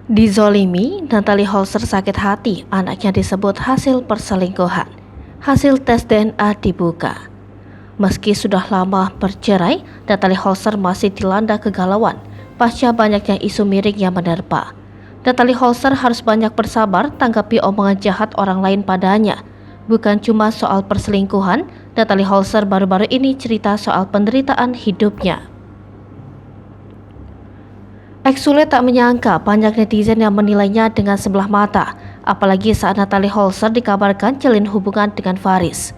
Dizolimi, Natalie Holzer sakit hati anaknya disebut hasil perselingkuhan. Hasil tes DNA dibuka. Meski sudah lama bercerai, Natalie Holzer masih dilanda kegalauan pasca banyaknya isu miring yang menerpa. Natalie Holzer harus banyak bersabar tanggapi omongan jahat orang lain padanya. Bukan cuma soal perselingkuhan, Natalie Holzer baru-baru ini cerita soal penderitaan hidupnya. Ex-Sule tak menyangka banyak netizen yang menilainya dengan sebelah mata, apalagi saat Natalie Holzer dikabarkan jalin hubungan dengan Faris.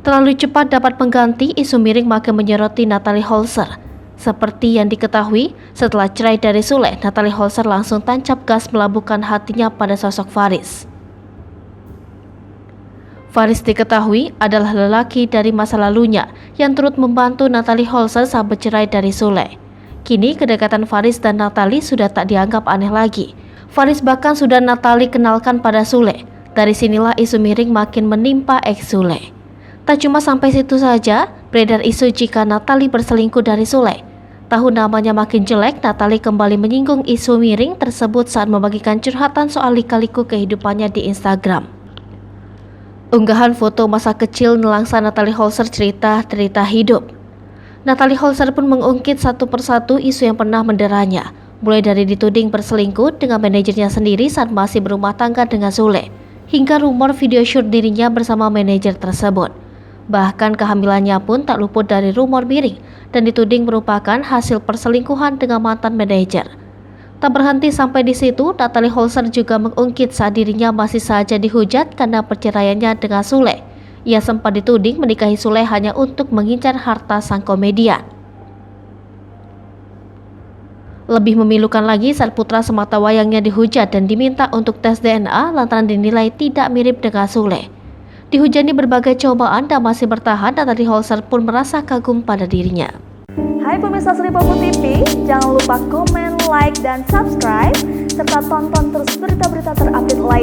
Terlalu cepat dapat mengganti, isu miring makin menyoroti Natalie Holzer. Seperti yang diketahui, setelah cerai dari Sule, Natalie Holzer langsung tancap gas melabuhkan hatinya pada sosok Faris. Faris diketahui adalah lelaki dari masa lalunya yang turut membantu Natalie Holzer saat bercerai dari Sule. Kini kedekatan Faris dan Natalie sudah tak dianggap aneh lagi. Faris bahkan sudah Natalie kenalkan pada Sule. Dari sinilah isu miring makin menimpa ex-Sule. Tak cuma sampai situ saja, beredar isu jika Natalie berselingkuh dari Sule. Tahun namanya makin jelek, Natalie kembali menyinggung isu miring tersebut saat membagikan curhatan soal lika-liku kehidupannya di Instagram. Unggahan foto masa kecil nelangsa Natalie Holzer cerita hidup. Natalie Holzer pun mengungkit satu persatu isu yang pernah menderanya, mulai dari dituding berselingkuh dengan manajernya sendiri saat masih berumah tangga dengan Sule, hingga rumor video shoot dirinya bersama manajer tersebut. Bahkan kehamilannya pun tak luput dari rumor miring dan dituding merupakan hasil perselingkuhan dengan mantan manajer. Tak berhenti sampai di situ, Natalie Holzer juga mengungkit saat dirinya masih saja dihujat karena perceraiannya dengan Sule. Ia sempat dituding menikahi Sule hanya untuk mengincar harta sang komedian. Lebih memilukan lagi saat putra sematawayangnya dihujat dan diminta untuk tes DNA lantaran dinilai tidak mirip dengan Sule. Dihujani berbagai cobaan dan masih bertahan, Natalie Holzer pun merasa kagum pada dirinya. Hai pemirsa Sri Popo TV, jangan lupa komen, like, dan subscribe, serta tonton terus berita-berita terupdate lain